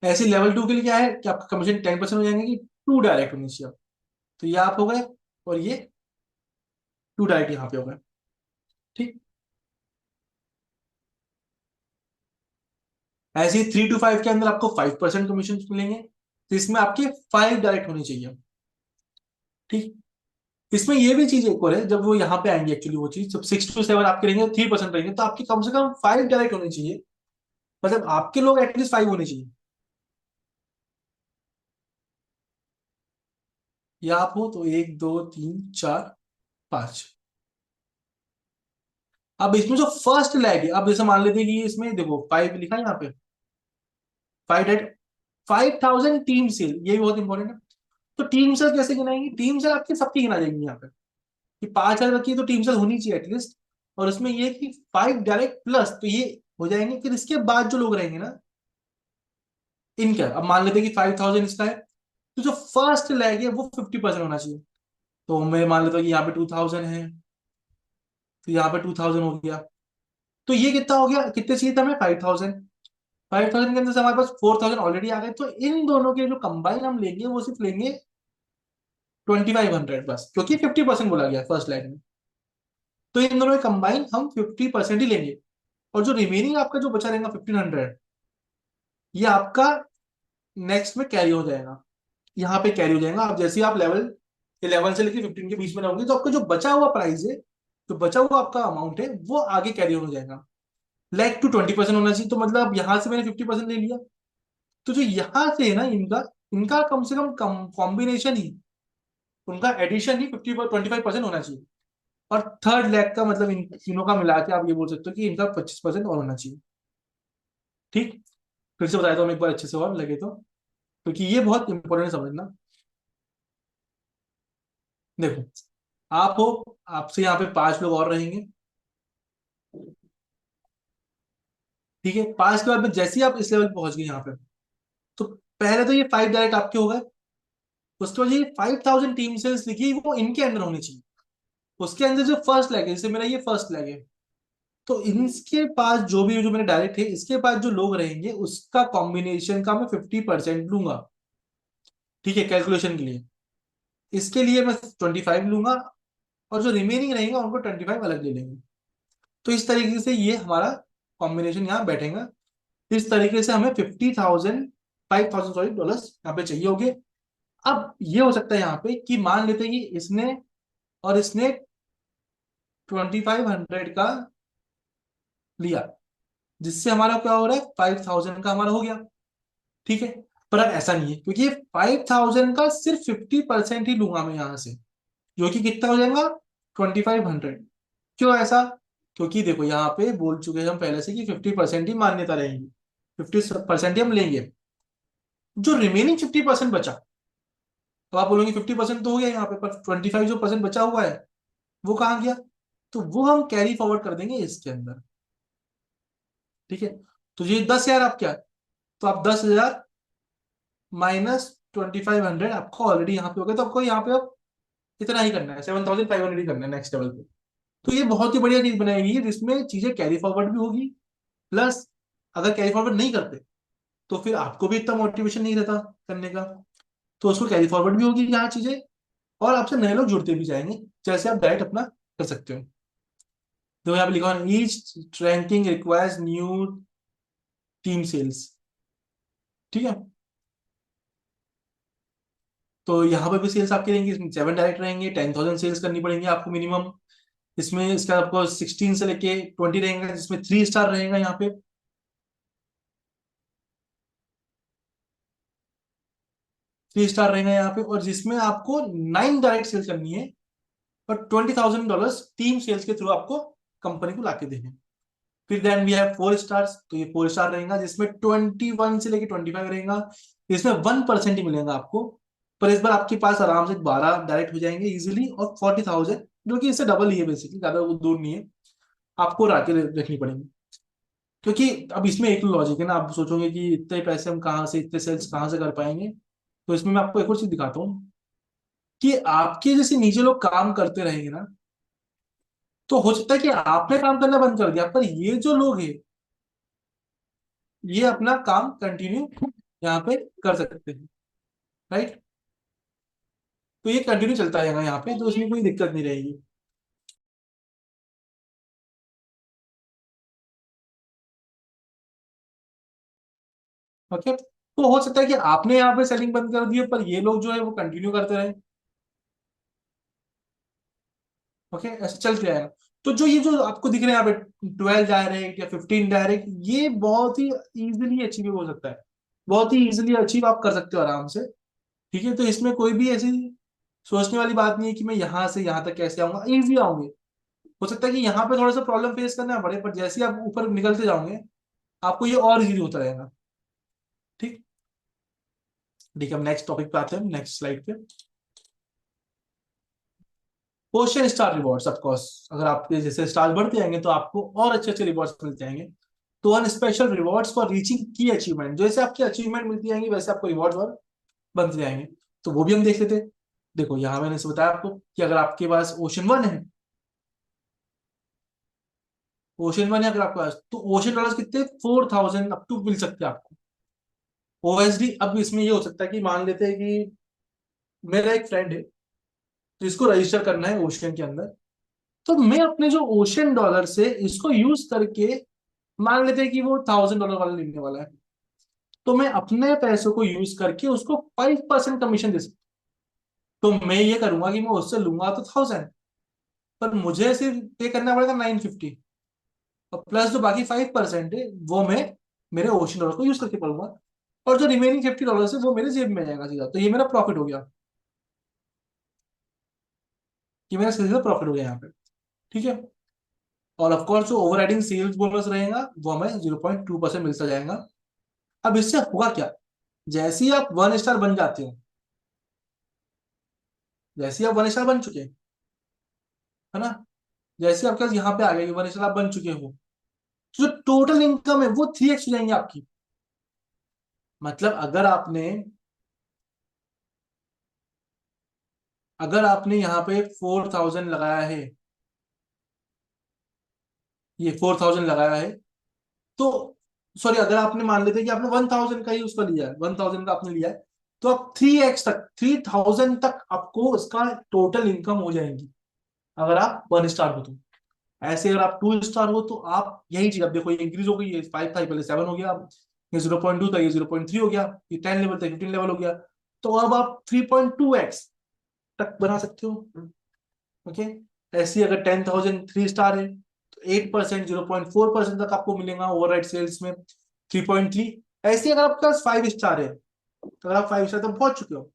ऐसे लेवल 2 के लिए क्या है कि आपका कमीशन 10% हो जाएंगे कि 2 डायरेक्ट होने चाहिए। तो ये आप हो गए, और ये 2 डायरेक्ट यहाँ पे हो गए। ठीक, ऐसे ही 3 to 5 के अंदर आपको 5% कमीशन मिलेंगे, तो इसमें आपके 5 डायरेक्ट होने चाहिए। ठीक, इसमें ये भी चीज एक और है, जब वो यहाँ पे आएंगे एक्चुअली वो चीज, जब 6 to 7 आपके रहेंगे, 3% रहेंगे, तो आपके कम से कम 5 डायरेक्ट होने चाहिए। मतलब आपके लोग एटलीस्ट 5 होने चाहिए। या आप हो तो 1 2 3 4 5। अब इसमें जो फर्स्ट लैग है, अब जैसे मान लेते हैं कि इसमें देखो 5 लिखा है यहाँ पे, 5 डायरेक्ट, 5000 टीम सेल, ये भी बहुत इंपॉर्टेंट है। तो टीम सेल कैसे गिनाएंगे? टीम सेल आपकी सबकी गिना जाएंगी यहाँ पे, कि 5,000 की तो टीम सेल होनी चाहिए एटलीस्ट। और उसमें ये कि 5 डायरेक्ट प्लस, तो ये हो जाएंगे। फिर इसके बाद जो लोग रहेंगे ना, इनका अब मान लेते हैं कि 5,000 इसका है, तो जो फर्स्ट लैग है वो 50% होना चाहिए। तो मैं मान लेता हूँ कि यहाँ पे 2,000 है, तो यहाँ पे 2,000 हो गया। तो ये कितना हो गया, कितने चाहिए था हमें? 5,000। 5,000 के अंदर से हमारे पास 4,000 ऑलरेडी आ गए, तो इन दोनों के जो कंबाइन हम लेंगे वो सिर्फ लेंगे 2,500 बस, क्योंकि 50% बोला गया फर्स्ट लाइन में। तो इन दोनों के कंबाइन हम 50% ही लेंगे। और जो रिमेनिंग आपका जो बचा रहेगा 1,500, ये आपका नेक्स्ट में कैरी हो जाएगा। यहाँ पे कैरी हो जाएगा। अब जैसे ही आप लेवल 11 से लेकर 15 के बीच में रहोगे, तो आपका जो बचा हुआ प्राइस है, जो बचा हुआ आपका अमाउंट है, वो आगे कैरी हो जाएगा। लाइक टू 20% होना चाहिए। तो मतलब यहां से मैंने 50% ले लिया, तो जो यहां से है ना इनका, इनका कम से कम कॉम्बिनेशन ही, उनका एडिशन ही 25% होना चाहिए। और थर्ड लेग का मतलब इन तीनों का मिला के आप ये बोल सकते हो कि इनका 25% और होना चाहिए। ठीक, फिर से बताया था मैं एक बार अच्छे से और लगे तो, क्योंकि ये बहुत इंपॉर्टेंट समझना। देखो, आप हो, आपसे यहाँ पे 5 लोग और रहेंगे। ठीक है, 5 के बाद में जैसे ही आप इस लेवल पे पहुंच गए यहाँ पे, तो पहले तो ये 5 डायरेक्ट आपके हो गए। उसके बाद ये 5,000 टीम सेल्स लिखी, वो इनके अंदर होनी चाहिए। उसके अंदर जो फर्स्ट लैग है, जैसे मेरा ये फर्स्ट लैग है, तो इनके पास जो भी, जो मेरे डायरेक्ट है, इसके पास जो लोग रहेंगे उसका कॉम्बिनेशन का मैं 50% लूंगा। ठीक है, कैलकुलेशन के लिए। इसके लिए मैं 25 लूंगा, और जो रिमेनिंग रहेगा उनको 25 अलग ले लेंगे। तो इस तरीके से ये हमारा कॉम्बिनेशन यहाँ बैठेगा। इस तरीके से हमें 50,000 सॉरी डॉलर्स यहाँ पे चाहिए होंगे। अब ये हो सकता है यहाँ पे कि मान लेते हैं कि इसने और इसने 2,500 का लिया, जिससे हमारा क्या हो रहा है, 5,000 का हमारा हो गया। ठीक है, पर अब ऐसा नहीं है, क्योंकि 5,000 का सिर्फ 50% ही लूंगा मैं यहाँ से, जो कि कितना हो जाएगा, 2,500। क्यों ऐसा? क्योंकि देखो यहाँ पे बोल चुके हैं हम पहले से कि 50% ही मान्यता रहेगी, 50% ही हम लेंगे। जो रिमेनिंग 50% बचा, तो आप बोलोगे 50% तो हो गया यहाँ पे, पर 25 जो परसेंट बचा हुआ है वो कहाँ गया? तो वो हम कैरी फॉरवर्ड कर देंगे इसके अंदर। ठीक है, तो ये 10,000 आप क्या, तो आप 10,000 -2,500 आपको ऑलरेडी यहाँ पे हो गया। तो आपको यहाँ पे अब इतना ही करना है, 7,500 ही करना है नेक्स्ट लेवल पे। तो ये बहुत ही बढ़िया चीज बनाएगी, जिसमें चीजें कैरी फॉरवर्ड भी होगी। प्लस अगर कैरी फॉरवर्ड नहीं करते, तो फिर आपको भी इतना मोटिवेशन नहीं रहता करने का। तो उसको कैरी फॉरवर्ड भी होगी यहाँ चीजें, और आपसे नए लोग जुड़ते भी जाएंगे, जैसे आप डायरेक्ट अपना कर सकते हो। तो यहाँ पे लिखा है each ranking requires new team sales. ठीक है, तो यहाँ पे भी सेल्स आपके रहेंगे, इसमें 7 डायरेक्ट रहेंगे, 10,000 सेल्स करनी पड़ेंगी आपको मिनिमम। इसमें इसका आपको 16 से लेके 20 रहेगा, जिसमें 3 स्टार रहेगा यहाँ पे। 3 स्टार रहेगा यहाँ पे, और जिसमें आपको 9 डायरेक्ट सेल्स करनी है, और $20,000 टीम सेल्स के थ्रू आपको कंपनी को लाके देने। फिर देन वी हैव 4 स्टार्स, तो ये 4 स्टार रहेगा, जिसमें 21 से लेके 25 रहेगा। इसमें 1% ही मिलेगा आपको, पर इस बार आपके पास आराम से 12 डायरेक्ट हो जाएंगे इजिली, और 40,000, जो कि इससे डबल ही है बेसिकली, ज्यादा वो दूर नहीं है, आपको राके रखनी पड़ेगी। क्योंकि अब इसमें एक लॉजिक है ना, आप सोचोगे कि इतने पैसे हम कहाँ से, इतने सेल्स कहाँ से कर पाएंगे। तो इसमें मैं आपको एक और चीज दिखाता हूँ कि आपके जैसे नीचे लोग काम करते रहेंगे ना, तो हो सकता है कि आपने काम करना बंद कर दिया, पर ये जो लोग हैं ये अपना काम कंटिन्यू यहाँ पे कर सकते हैं, राइट। तो ये कंटिन्यू चलता रहेगा यहाँ पे, तो उसमें कोई दिक्कत नहीं रहेगी। ओके, तो हो सकता है कि आपने यहाँ पे सेलिंग बंद कर दी है, पर ये लोग जो है वो कंटिन्यू करते रहे। ओके, ऐसे चलते रहेगा। तो जो ये जो आपको दिख रहे हैं यहाँ पे 12 डायरेक्ट या 15 डायरेक्ट, ये बहुत ही इजीली अचीव हो सकता है, बहुत ही इजीली अचीव आप कर सकते हो आराम से। ठीक है, तो इसमें कोई भी ऐसी सोचने वाली बात नहीं है कि मैं यहाँ से यहाँ तक कैसे आऊंगा, इजी आऊंगे। हो सकता है कि यहाँ पे थोड़ा सा प्रॉब्लम फेस करना पड़े, पर जैसे ही आप ऊपर निकलते जाओगे आपको ये और इजी होता रहेगा। ठीक। ठीक है, हम नेक्स्ट टॉपिक पे आते हैं, नेक्स्ट स्लाइड पे। Question star rewards, of course अगर आपके जैसे स्टार बढ़ते जाएंगे तो आपको और अच्छे अच्छे रिवॉर्ड्स मिलते जाएंगे। तो one special rewards for reaching की अचीवमेंट, जैसे आपकी अचीवमेंट मिलती जाएंगी वैसे आपको रिवॉर्ड और बनते जाएंगे। तो वो भी हम देख लेते हैं। देखो यहाँ मैंने से बताया आपको कि अगर आपके पास ओशन वन है, ओशन वन है अगर आपके पास, तो ओशन डॉलर्स कितने 4000 अप टू मिल सकते हैं आपको। ओएसडी, अब इसमें ये हो सकता है कि मान लेते हैं कि मेरा एक फ्रेंड है जिसको रजिस्टर करना है ओशन के अंदर, तो मैं अपने जो ओशन डॉलर से इसको यूज करके, मान लेते हैं कि वो $1000 वाला लेने वाला है, तो मैं अपने पैसों को यूज करके उसको 5% कमीशन दे सकता हूं। तो मैं ये करूंगा कि मैं उससे लूंगा तो 1000, पर मुझे सिर्फ पे करना पड़ेगा 950, और प्लस जो बाकी 5% है वो मैं मेरे ओशन डॉलर को यूज करके पड़ूंगा, और जो रिमेनिंग $50 है वो मेरे जेब में जाएगा सीधा। तो ये मेरा प्रॉफिट हो गया, ये मेरा सीधा प्रॉफिट हो गया यहाँ पे। ठीक है, और ऑफकोर्स जो ओवर राइडिंग सेल्स बोनस रहेगा वो हमें 0.2% मिलता जाएगा। अब इससे होगा क्या, जैसे ही आप वन स्टार बन जाते हो, जैसे ही आप वन स्टार बन चुके हैं, है ना, जैसे ही आपके पास यहाँ पे आ गया कि वन स्टार आप बन चुके हो, तो जो टोटल इनकम है वो 3x हो जाएंगे आपकी। मतलब अगर आपने यहाँ पे 4000 लगाया है, ये 4000 लगाया है, तो सॉरी, अगर आपने मान लेते हैं कि आपने 1000 का ही उसका लिया है, 1000 का आपने लिया है, तो आप 3x तक, 3000 तक आपको उसका टोटल इनकम हो जाएगी अगर आप वन स्टार हो तो। ऐसे अगर आप टू स्टार हो तो आप यही चीज, अब देखो ये इंक्रीज हो गई है, 5 था पहले 7 हो गया, अब ये 0.2 था, ये 0.3 हो गया, ये 10 लेवल था 15 लेवल हो गया। तो अब आप 3.2x तक बना सकते हो। ओके, ऐसे ही अगर 10,000 3 स्टार है तो 8%, 0.4% तक आपको मिलेगा ओवरराइड सेल्स में, 3.3। ऐसे ही अगर आपके पास 5 स्टार है, तो अगर आप 5 स्टार तक पहुंच चुके हो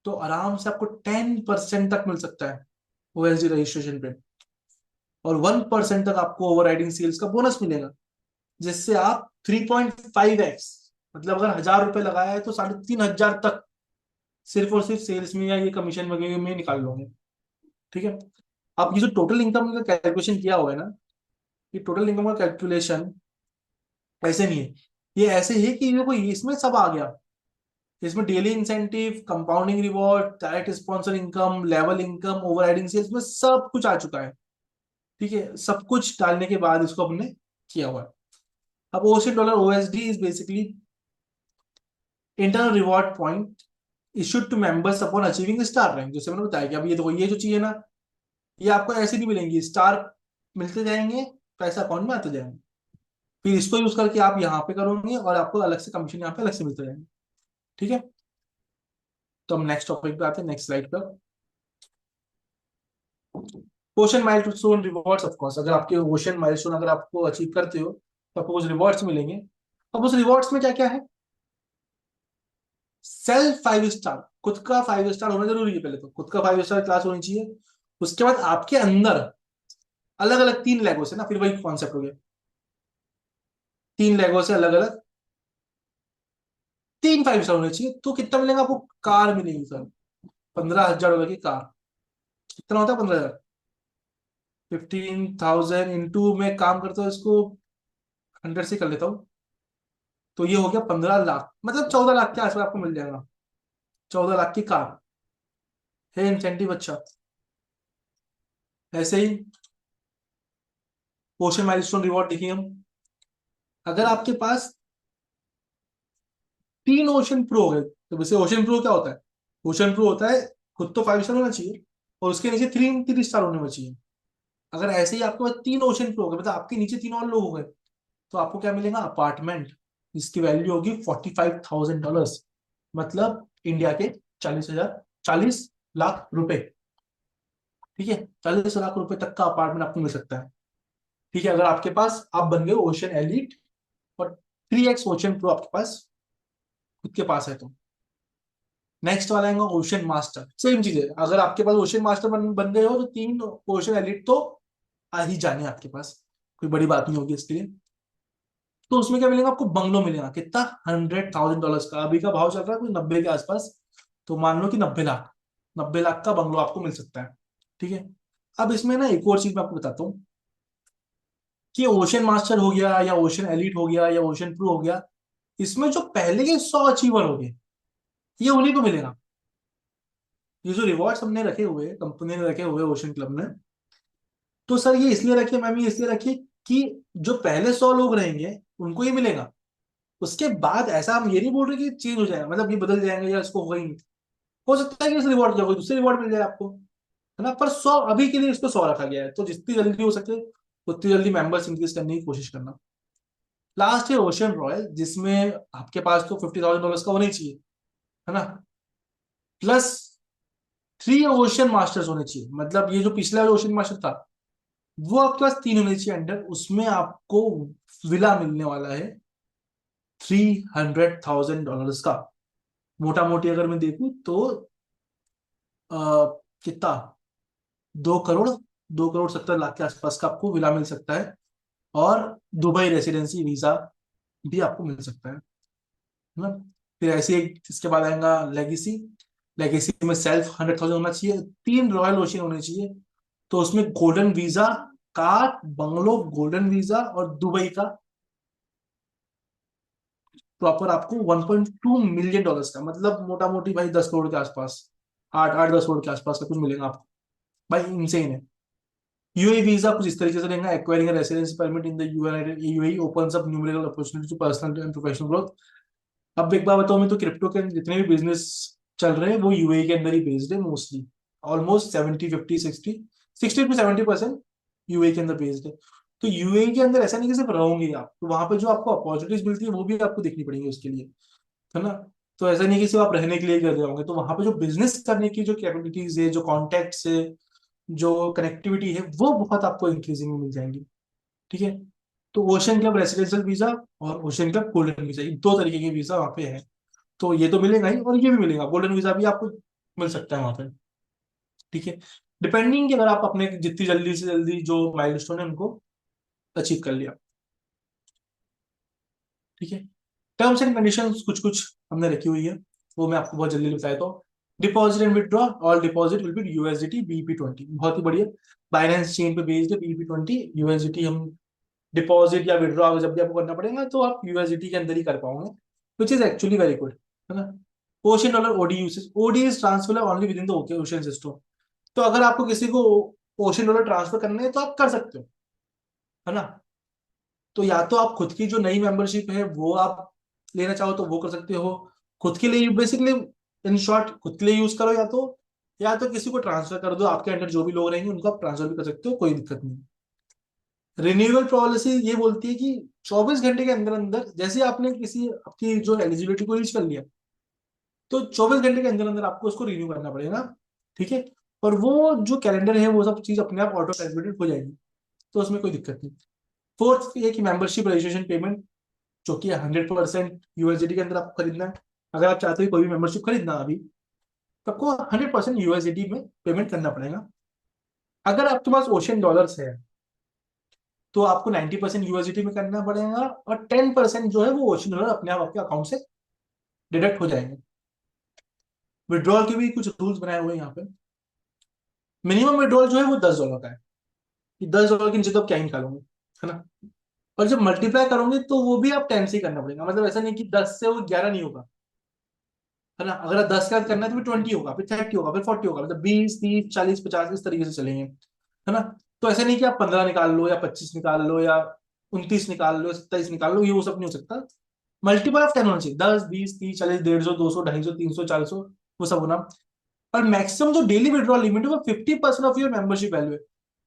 तो आराम से आपको 10% तक मिल सकता है ओएसडी रजिस्ट्रेशन पे, और 1% तक आपको ओवरराइडिंग सेल्स का बोनस मिलेगा, जिससे आप 3.5x, मतलब अगर 1000 रुपए लगाया है तो 3500 तक सिर्फ और सिर्फ सेल्स में या ये कमीशन वगैरह में निकाल लोगे। ठीक है, आप ये जो टोटल इनकम का कैलकुलेशन किया हुआ है ना, ये टोटल इनकम का कैलकुलेशन ऐसे नहीं है, ये ऐसे है कि देखो इसमें सब आ गया, इसमें daily incentive, compounding reward, direct sponsor income, level income, overriding sales में सब कुछ आ चुका है। ठीक है, सब कुछ डालने के बाद इसको हमने किया हुआ है। अब Ocean dollar OSD is basically internal reward point issued to members upon achieving star rank. जैसे मैंने बताया कि अब ये देखो ये जो चीज है ना, ये आपको ऐसे नहीं मिलेंगी, स्टार मिलते जाएंगे, पैसा अकाउंट में आते जाएंगे, फिर इसको यूज करके आप यहाँ पे करोगे और आपको अलग से कमीशन यहाँ पे अलग से मिलते जाएंगे। ठीक है, तो हम नेक्स्ट टॉपिक पे आते हैं, नेक्स्ट स्लाइड पर। Ocean milestone rewards, of course अगर आपके ओशन माइलस्टोन अगर आपको अचीव करते हो तो आपको कुछ रिवॉर्ड्स मिलेंगे। अब उस रिवॉर्ड्स में क्या क्या है, सेल्फ 5 स्टार, खुद का 5 स्टार होना जरूरी है, पहले तो खुद का 5 स्टार क्लास होनी चाहिए। उसके बाद आपके अंदर अलग अलग 3 लेगो से ना, फिर वही कॉन्सेप्ट हो गया, 3 लेगो से अलग अलग 3 5 स्टार होने चाहिए। तो कितना मिलेगा आपको, कार मिलेगी सर, $15,000 की कार। कितना होता है 15,000, 15,000 इंटू में काम करते हो इसको 100 से कर लेता हूँ, तो ये हो गया 15 लाख, मतलब 14 लाख के आसपास आपको मिल जाएगा। 14 लाख की कार है इंसेंटिव। अच्छा, ऐसे ही ओशन माइलस्टोन रिवॉर्ड देखिए हम, अगर आपके पास 3 ओशन प्रो हो गए, तो वैसे ओशन प्रो क्या होता है? ओशन प्रो होता है खुद तो 5 स्टार होना चाहिए और उसके नीचे 3 3 स्टार होने चाहिए। अगर ऐसे ही आपके पास 3 ओशन प्रो हो गए, मतलब आपके नीचे 3 और लोग हो गए, तो आपको क्या मिलेगा? अपार्टमेंट, जिसकी वैल्यू होगी $45,000, मतलब इंडिया के 40,000, 40 लाख रुपए। ठीक है, 40 लाख रुपए तक का अपार्टमेंट आपको मिल सकता है। ठीक है, अगर आपके पास आप बन गए ओशन एलिट और 3x ओशन प्रो आपके पास खुद के पास है तो। नेक्स्ट वाला आएगा ओशन मास्टर, सेम चीज है, अगर आपके पास ओशन मास्टर बन गए हो तो 3 ओशन एलिट तो आ ही जाने आपके पास, कोई बड़ी बात नहीं होगी इसके लिए। तो उसमें क्या मिलेगा आपको? बंगलो मिलेगा, कितना? $100,000 का, अभी का भाव चल रहा है कोई 90 के आसपास, तो मान लो कि 90 लाख, 90 लाख का बंगलो आपको मिल सकता है। ठीक है, अब इसमें ना एक और चीज मैं आपको बताता हूँ कि ओशन मास्टर हो गया या ओशन एलिट हो गया या ओशन प्रो हो गया, इसमें जो पहले के 100 अचीवर हो गए, ये उन्हीं को मिलेगा। ये जो रिवॉर्ड्स हमने रखे हुए, कंपनी ने रखे हुए ओशन क्लब ने, तो सर ये इसलिए रखे, मैम ये इसलिए रखी कि जो पहले 100 लोग रहेंगे उनको ये मिलेगा। उसके बाद ऐसा हम ये नहीं बोल रहे कि चेंज हो जाएगा, मतलब ये बदल जाएंगे या इसको होगा ही नहीं। हो सकता है कि इस रिवॉर्ड की जगह दूसरे रिवॉर्ड मिल जाए आपको, है ना, पर 100 अभी के लिए इसको 100 रखा गया है, तो जितनी जल्दी हो सके उतनी जल्दी मेंबर्स इंक्रीज करने की कोशिश करना। लास्ट है ओशन रॉयल, जिसमें आपके पास तो $50,000 का होना ही चाहिए, है ना, प्लस 3 ओशन मास्टर्स होने चाहिए, मतलब ये जो पिछला ओशन मास्टर था वो आपके पास 3 होने चाहिए अंडर, उसमें आपको विला मिलने वाला है $300,000 का। मोटा मोटी अगर मैं देखूं तो कितना, 2 करोड़, 2 करोड़ 70 लाख के आसपास का आपको विला मिल सकता है। और दुबई रेसिडेंसी वीजा भी आपको मिल सकता है ना। फिर ऐसे एक इसके बाद आएगा लेगेसी। लेगेसी में सेल्फ 100,000 होना चाहिए, 3 रॉयल ओशन होने चाहिए, तो उसमें golden visa, car, bungalow, golden visa और दुबई का प्रॉपर आपको $1.2 मिलियन का, मतलब मोटा मोटी भाई 10 करोड़ के आसपास, 8 8 10 करोड़ के आसपास का कुछ मिलेगा आपको। भाई इनसेन है। यूएई वीजा कुछ इस तरीके से रहेगा, acquiring residence permit in the United UAE opens up numerical opportunity to personal and professional growth. अब एक बार बताओ, मैं तो क्रिप्टो के जितने भी बिजनेस चल रहे हैं वो यूएई के अंदर ही बेस्ड है मोस्टली, ऑलमोस्ट 70 50 60 60 to 70% यूएई के अंदर बेस्ड है। तो यूएई के अंदर ऐसा नहीं कि सिर्फ रहोगे आप, तो वहां पे जो आपको अपॉर्चुनिटीज मिलती है वो भी आपको देखनी पड़ेंगी उसके लिए, है ना। तो ऐसा नहीं कि सिर्फ आप रहने के लिए कर रहे होंगे, तो वहां पे जो बिजनेस करने की जो कैपेबिलिटीज है, जो कॉन्टेक्ट्स है, जो कनेक्टिविटी है, वो बहुत आपको इंक्रीजिंग में मिल जाएंगी। ठीक है, तो ओशन क्लब रेसिडेंशियल वीजा और ओशन क्लब गोल्डन वीजा, ये 2 तरीके के वीजा वहाँ पे है। तो ये तो मिलेगा ही और ये भी मिलेगा, गोल्डन वीजा भी आपको मिल सकता है वहाँ पे। ठीक है, डिपेंडिंग कि अगर आप अपने जितनी जल्दी से जल्दी जो माइलस्टोन है उनको अचीव कर लिया। ठीक है, टर्म्स एंड कंडीशंस कुछ कुछ हमने रखी हुई है, वो मैं आपको बहुत जल्दी बताया। तो deposit and withdraw, all deposit will be USDT BEP20, बहुत ही बढ़िया। बाइनेंस चेन पे बेस्ड है BEP20 यूएसडीटी। हम डिपॉजिट या विड्रॉ जब भी आपको करना पड़ेगा तो आप यूएसडीटी के अंदर ही कर पाओगे, which is actually very good, है ना। Ocean dollar OD usage, OD is transfer only within the Ocean system. तो अगर आपको किसी को ओशन डॉलर ट्रांसफर करने हैं तो आप कर सकते हो, है ना। तो या तो आप खुद की जो नई मेंबरशिप है वो आप लेना चाहो तो वो कर सकते हो, खुद के लिए बेसिकली, इन शॉर्ट खुद के लिए यूज करो, या तो किसी को ट्रांसफर कर दो, आपके अंडर जो भी लोग रहेंगे उनको आप ट्रांसफर भी कर सकते हो, कोई दिक्कत नहीं। रिन्यूअल पॉलिसी ये बोलती है कि 24 घंटे के अंदर अंदर, जैसे आपने किसी आपकी जो एलिजिबिलिटी को रीच कर लिया, तो 24 घंटे के अंदर अंदर आपको उसको रिन्यू करना पड़ेगा। ठीक है, और वो जो कैलेंडर है वो सब चीज अपने आप ऑटो कैलकुलेटेड हो जाएगी, तो उसमें कोई दिक्कत नहीं। फोर्थ ये कि मेंबरशिप रजिस्ट्रेशन पेमेंट, जो कि 100% यूएसडीटी के अंदर आपको खरीदना है। अगर आप चाहते हो कोई भी मेंबरशिप खरीदना अभी, तो आपको 100% यूएसडीटी में पेमेंट करना पड़ेगा। अगर आपके पास ओशन डॉलर्स है तो आपको 90% यूएसडीटी में करना पड़ेगा, और 10% जो है वो ओशन डॉलर अपने आप आपके अकाउंट से डिडक्ट हो जाएंगे। विड्रॉल के भी कुछ रूल्स बनाए हुए हैं यहाँ पे। मिनिमम विड्रॉल जो है वो $10 का है, कि $10 के नीचे तो आप क्या ही निकालोगे, है ना। और जब मल्टीप्लाई करोगे तो वो भी आप 10 से ही करना पड़ेगा, मतलब ऐसा नहीं कि 10 से वो 11 नहीं होगा, है ना। अगर आप 10 का करना है तो फिर 20 होगा, फिर 30 होगा, फिर 40 होगा, मतलब 20, 30, 40, 50 इस तरीके से चलेंगे, है ना। तो ऐसा नहीं कि आप 15 निकाल लो या 25 निकाल लो या 29 निकाल लो, 27 निकाल लो, ये वो सब नहीं हो सकता। मल्टीपल ऑफ 10 होना चाहिए, 10, 20, 30, 40, 150, 200, 250, 300, 400, वो सब होना। और मैक्सिमम जो डेली विड्रॉल लिमिट है वो 50% ऑफ योर मेंबरशिप वैल्यू है।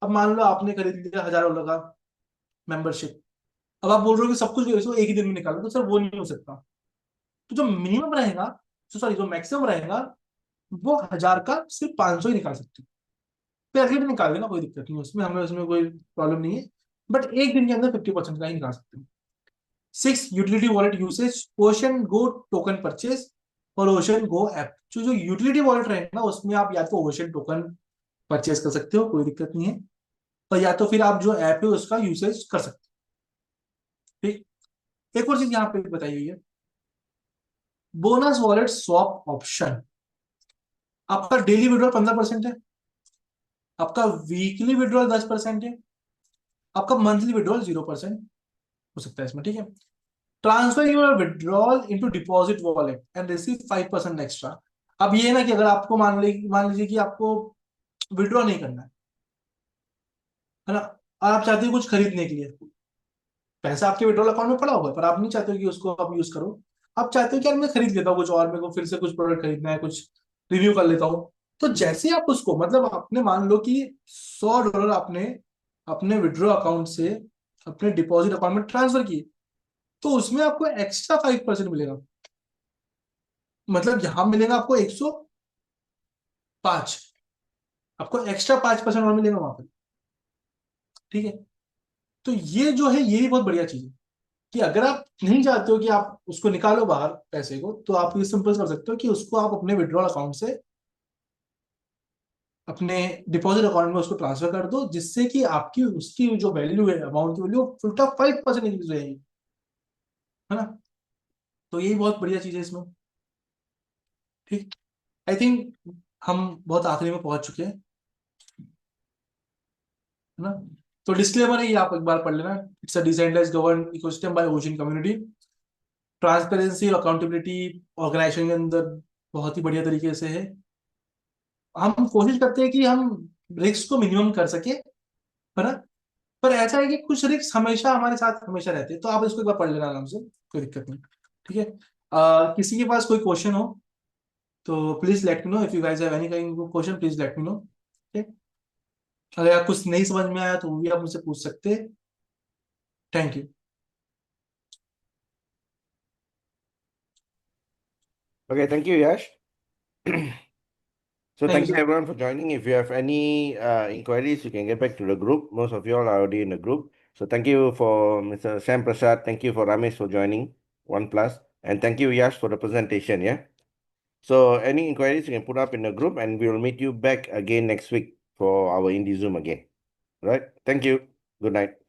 अब मान लो आपने खरीद लिया $1000 का मेंबरशिप, अब आप बोल रहे हो कि सब कुछ जो एक ही दिन में निकालो, तो सर वो नहीं हो सकता। तो जो मिनिमम रहेगा, सॉरी जो मैक्सिमम रहेगा, वो 1000 का सिर्फ 500 ही निकाल सकते हो। फिर अगले दिन निकाल देना, कोई दिक्कत नहीं है उसमें, हमें उसमें कोई प्रॉब्लम नहीं है। बट एक दिन के अंदर 50% का ही निकाल सकते हो। 6 यूटिलिटी वॉलेट यूसेज, ओशन गो टोकन परचेज और ओशन गो ऐप। जो जो यूटिलिटी वॉलेट रहेगा ना, उसमें आप या तो ओशन टोकन परचेज कर सकते हो, कोई दिक्कत नहीं है, और या तो फिर आप जो ऐप है उसका यूसेज कर सकते हो। ठीक। एक और चीज यहाँ पे बताई गई है, बोनस वॉलेट स्वैप ऑप्शन। आपका डेली विड्रॉल 15% है, आपका वीकली विड्रॉल 10% है, आपका मंथली विड्रॉल 0% हो सकता है इसमें, ठीक है। Transfer your withdrawal into deposit wallet and receive 5% extra. अब ये है ना कि अगर आपको मान लीजिए कि आपको विड्रॉ नहीं करना है ना, और आप चाहते हो कुछ खरीदने के लिए, पैसा आपके विड्रॉल अकाउंट में पड़ा हुआ है पर आप नहीं चाहते हो कि उसको आप यूज करो, आप चाहते हो कि यार मैं खरीद लेता हूँ कुछ और, मेरे को फिर से कुछ प्रोडक्ट खरीदना है, कुछ रिव्यू कर लेता हूँ। तो जैसे आप उसको, मतलब आपने मान लो कि $100 आपने अपने विड्रॉ अकाउंट से अपने डिपॉजिट अकाउंट में ट्रांसफर किए, तो उसमें आपको एक्स्ट्रा 5% मिलेगा, मतलब यहां मिलेगा आपको 105, आपको एक्स्ट्रा 5% और मिलेगा वहां पर, ठीक है। तो ये जो है, ये भी बहुत बढ़िया चीज है कि अगर आप नहीं चाहते हो कि आप उसको निकालो बाहर पैसे को, तो आप ये सिंपल कर सकते हो कि उसको आप अपने विड्रॉल अकाउंट से अपने डिपॉजिट अकाउंट में उसको ट्रांसफर कर दो, जिससे कि आपकी उसकी जो वैल्यू है, अमाउंट की वैल्यू उल्टा 5% इंक्रीज रहेगी, है ना। तो यही बहुत बढ़िया चीज है इसमें। ठीक। आई थिंक हम बहुत आखिरी में पहुंच चुके हैं, है ना। तो डिस्क्लेमर है ये, आप एक बार पढ़ लेना। It's a decentralised govern ecosystem by Ocean community. Transparency और अकाउंटेबिलिटी ऑर्गेनाइजेशन के अंदर बहुत ही बढ़िया तरीके से है। हम कोशिश करते हैं कि हम रिस्क को मिनिमम कर सके, है ना। पर ऐसा है कि कुछ रिस्क हमेशा हमारे साथ हमेशा रहते हैं, तो आप इसको एक बार पढ़ लेना आराम से, कोई दिक्कत नहीं, ठीक है। किसी के पास कोई क्वेश्चन हो तो please let me know, if you guys have any kind of question please let me know, ठीक है। अगर आप कुछ नहीं समझ में आया तो वो भी आप मुझसे पूछ सकते हैं। Thank you. Okay, thank you, Yash. So thank thank you you. everyone for joining. If you have any inquiries, you can get back to the group. Most of you all are already in the group. So thank you for Mr. Sam Prasad. Thank you for Ramesh for joining OnePlus. And thank you, Yash, for the presentation. Yeah. So any inquiries you can put up in the group and we will meet you back again next week for our Indie Zoom again. Right? Thank you. Good night.